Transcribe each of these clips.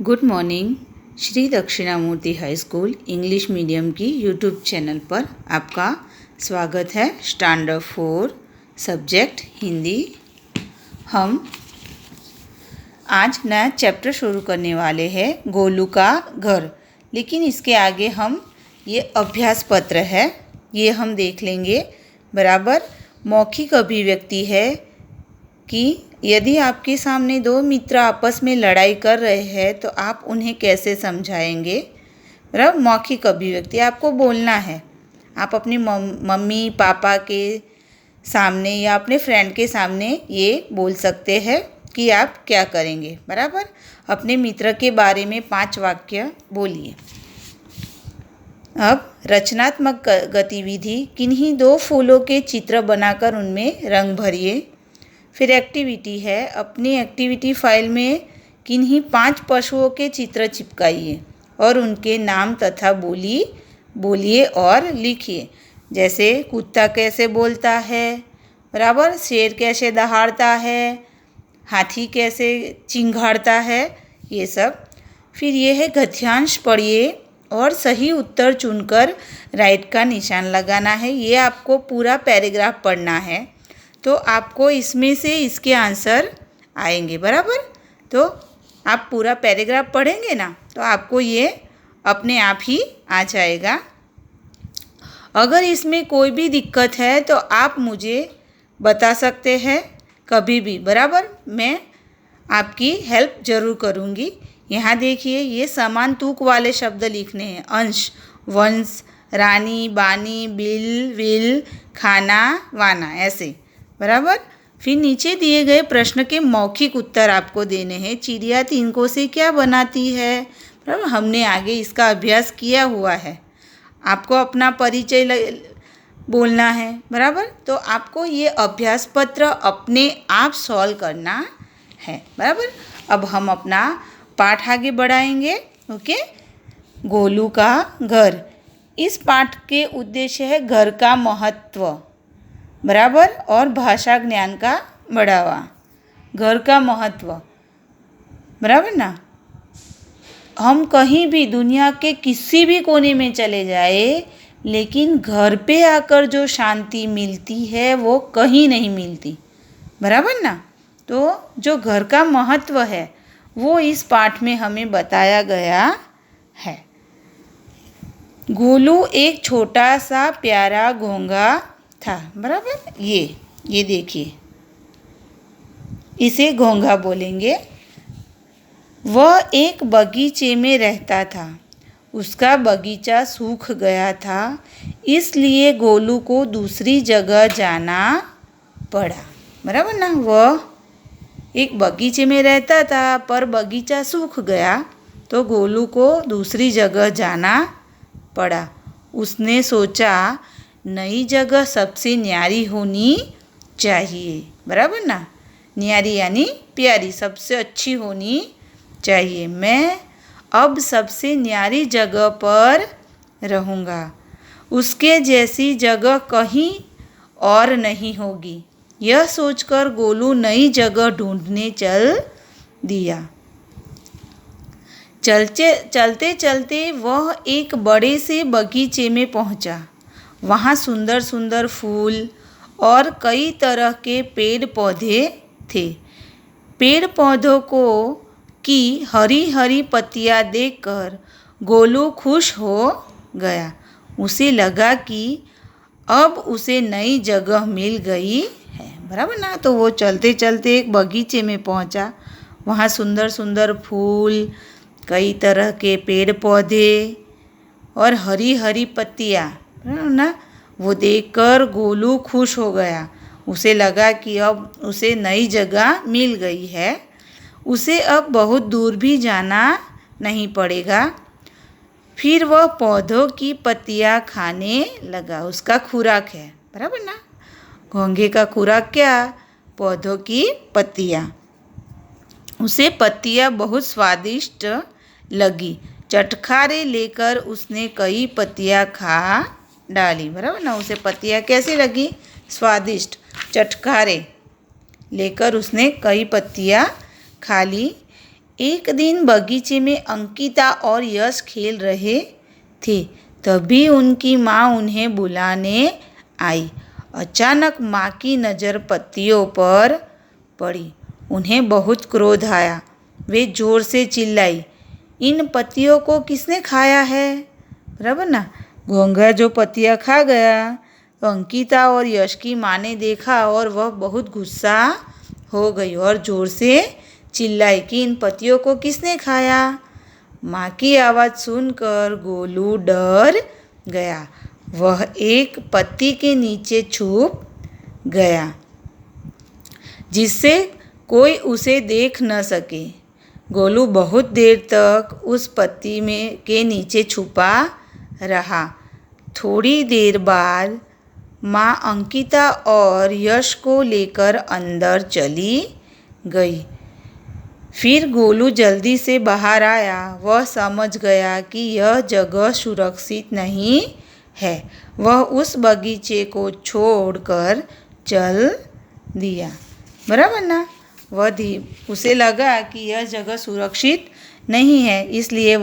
Good morning. Shri Dakshinamurthy high school English medium की YouTube channel पर आपका स्वागत है। Standard 4 subject Hindi. हम आज नया चैप्टर शुरू करने वाले हैं, गोलू का घर। लेकिन इसके आगे हम ये अभ्यास पत्र है, ये हम देख लेंगे। बराबर मौखिक अभिव्यक्ति है कि यदि आपके सामने दो मित्र आपस में लड़ाई कर रहे हैं तो आप उन्हें कैसे समझाएंगे। बराबर मौखिक अभिव्यक्ति आपको बोलना है। आप अपनी मम्मी पापा के सामने या अपने फ्रेंड के सामने ये बोल सकते हैं कि आप क्या करेंगे। बराबर अपने मित्र के बारे में 5 वाक्य बोलिए। अब रचनात्मक गतिविधि, किन्हीं 2 फूलों के चित्र बनाकर उनमें रंग भरिए। फिर एक्टिविटी है, अपनी एक्टिविटी फाइल में किन्हीं 5 पशुओं के चित्र चिपकाइए और उनके नाम तथा बोलिए और लिखिए। जैसे कुत्ता कैसे बोलता है, बराबर शेर कैसे दहाड़ता है, हाथी कैसे चिंघाड़ता है, ये सब। फिर ये है गद्यांश पढ़िए और सही उत्तर चुनकर राइट का निशान लगाना है। ये आपको पूरा पैराग्राफ पढ़ना है तो आपको इसमें से इसके आंसर आएंगे। बराबर तो आप पूरा पैराग्राफ पढ़ेंगे ना तो आपको ये अपने आप ही आ जाएगा। अगर इसमें कोई भी दिक्कत है तो आप मुझे बता सकते हैं कभी भी। बराबर मैं आपकी हेल्प ज़रूर करूँगी। यहाँ देखिए, ये समान तूक वाले शब्द लिखने हैं। अंश, वंश, रानी, बानी, बिल, विल, खाना, वाना, ऐसे। बराबर फिर नीचे दिए गए प्रश्न के मौखिक उत्तर आपको देने हैं। चिड़िया तिनकों से क्या बनाती है। बराबर हमने आगे इसका अभ्यास किया हुआ है। आपको अपना परिचय बोलना है। बराबर तो आपको ये अभ्यास पत्र अपने आप सॉल्व करना है। बराबर अब हम अपना पाठ आगे बढ़ाएंगे। ओके, गोलू का घर। इस पाठ के उद्देश्य है घर का महत्व, बराबर, और भाषा ज्ञान का बढ़ावा। घर का महत्व, बराबर ना। हम कहीं भी दुनिया के किसी भी कोने में चले जाए, लेकिन घर पे आकर जो शांति मिलती है वो कहीं नहीं मिलती। बराबर ना। तो जो घर का महत्व है वो इस पाठ में हमें बताया गया है। गोलू एक छोटा सा प्यारा घोंघा था। बराबर ये देखिए, इसे घोंघा बोलेंगे। वह एक बगीचे में रहता था। उसका बगीचा सूख गया था, इसलिए गोलू को दूसरी जगह जाना पड़ा। बराबर ना। वह एक बगीचे में रहता था पर बगीचा सूख गया तो गोलू को दूसरी जगह जाना पड़ा। उसने सोचा नई जगह सबसे न्यारी होनी चाहिए। बराबर ना। न्यारी यानी प्यारी, सबसे अच्छी होनी चाहिए। मैं अब सबसे न्यारी जगह पर रहूँगा। उसके जैसी जगह कहीं और नहीं होगी। यह सोचकर गोलू नई जगह ढूंढने चल दिया। चलते चलते वह एक बड़े से बगीचे में पहुँचा। वहाँ सुंदर सुंदर फूल और कई तरह के पेड़ पौधे थे। पेड़ पौधों की हरी हरी पत्तियाँ देखकर गोलू खुश हो गया। उसे लगा कि अब उसे नई जगह मिल गई है। बराबर ना। तो वो चलते चलते एक बगीचे में पहुंचा। वहाँ सुंदर सुंदर फूल, कई तरह के पेड़ पौधे और हरी हरी पत्तियाँ ना, वो देखकर गोलू खुश हो गया। उसे लगा कि अब उसे नई जगह मिल गई है। उसे अब बहुत दूर भी जाना नहीं पड़ेगा। फिर वह पौधों की पत्तियाँ खाने लगा। उसका खुराक है। बराबर ना। घोंघे का खुराक क्या? पौधों की पत्तियाँ। उसे पत्तियाँ बहुत स्वादिष्ट लगी। चटखारे लेकर उसने कई पत्तियाँ खा डाली। बराबर ना। उसे पत्तियाँ कैसी लगी? स्वादिष्ट। चटखारे लेकर उसने कई पत्तियाँ खा ली। एक दिन बगीचे में अंकिता और यश खेल रहे थे। तभी उनकी माँ उन्हें बुलाने आई। अचानक माँ की नज़र पत्तियों पर पड़ी। उन्हें बहुत क्रोध आया। वे जोर से चिल्लाई, इन पत्तियों को किसने खाया है? बराबर ना। घोंघा जो पत्तियाँ खा गया। तो अंकिता और यश की माँ ने देखा और वह बहुत गुस्सा हो गई और जोर से चिल्लाई कि इन पत्तियों को किसने खाया? माँ की आवाज़ सुनकर गोलू डर गया। वह एक पत्ती के नीचे छुप गया जिससे कोई उसे देख न सके। गोलू बहुत देर तक उस पत्ती के नीचे छुपा रहा। थोड़ी देर बाद माँ अंकिता और यश को लेकर अंदर चली गई। फिर गोलू जल्दी से बाहर आया। वह समझ गया कि यह जगह सुरक्षित नहीं है। वह उस बगीचे को छोड़कर चल दिया। बराबर ना। उसे लगा कि यह जगह सुरक्षित नहीं है, इसलिए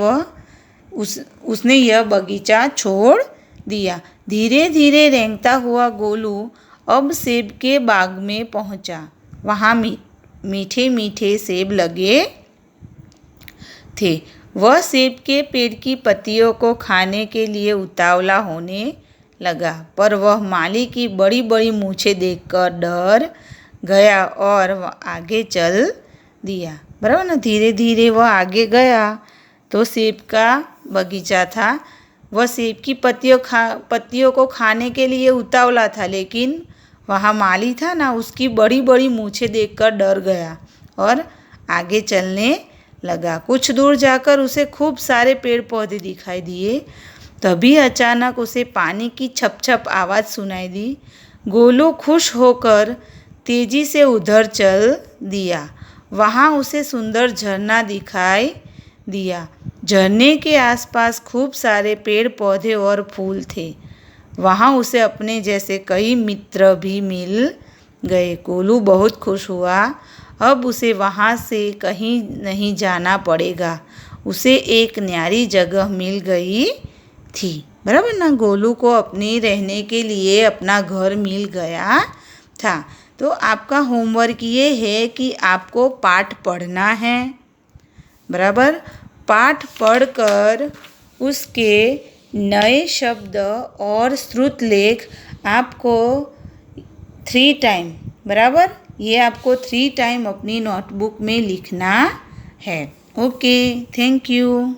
उसने यह बगीचा छोड़ दिया। धीरे धीरे रेंगता हुआ गोलू अब सेब के बाग में पहुंचा। वहाँ मीठे मीठे सेब लगे थे। वह सेब के पेड़ की पत्तियों को खाने के लिए उतावला होने लगा, पर वह माली की बड़ी बड़ी मूछें देखकर डर गया और वह आगे चल दिया। बराबर ना। धीरे धीरे वह आगे गया तो सेब का बगीचा था। वह सेब की पत्तियों को खाने के लिए उतावला था, लेकिन वहाँ माली था ना, उसकी बड़ी बड़ी मूछें देखकर डर गया और आगे चलने लगा। कुछ दूर जाकर उसे खूब सारे पेड़ पौधे दिखाई दिए। तभी अचानक उसे पानी की छप छप आवाज़ सुनाई दी। गोलू खुश होकर तेजी से उधर चल दिया। वहाँ उसे सुंदर झरना दिखाई दिया। झरने के आसपास खूब सारे पेड़ पौधे और फूल थे। वहाँ उसे अपने जैसे कई मित्र भी मिल गए। गोलू बहुत खुश हुआ। अब उसे वहाँ से कहीं नहीं जाना पड़ेगा। उसे एक न्यारी जगह मिल गई थी। बराबर ना। गोलू को अपने रहने के लिए अपना घर मिल गया था। तो आपका होमवर्क ये है कि आपको पाठ पढ़ना है। बराबर। पाठ पढ़कर उसके नए शब्द और श्रुत लेख आपको 3 टाइम, बराबर, ये आपको 3 टाइम अपनी नोटबुक में लिखना है। Okay, thank you.